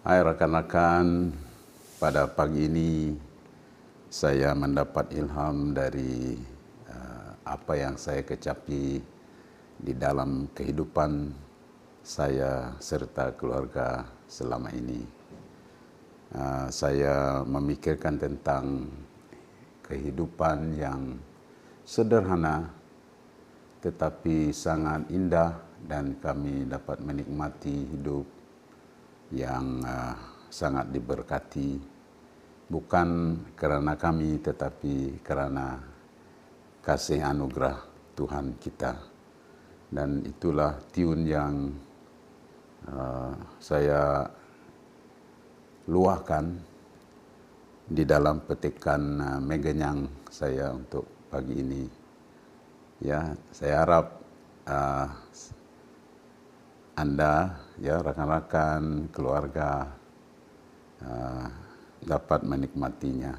Hai rekan-rekan, pada pagi ini saya mendapat ilham dari apa yang saya kecapi di dalam kehidupan saya serta keluarga selama ini. Saya memikirkan tentang kehidupan yang sederhana tetapi sangat indah, dan kami dapat menikmati hidup yang sangat diberkati, bukan karena kami tetapi karena kasih anugerah Tuhan kita. Dan itulah tiun yang saya luahkan di dalam petikan megenyang saya untuk pagi ini. Ya, saya harap Anda, ya rekan-rekan, keluarga dapat menikmatinya.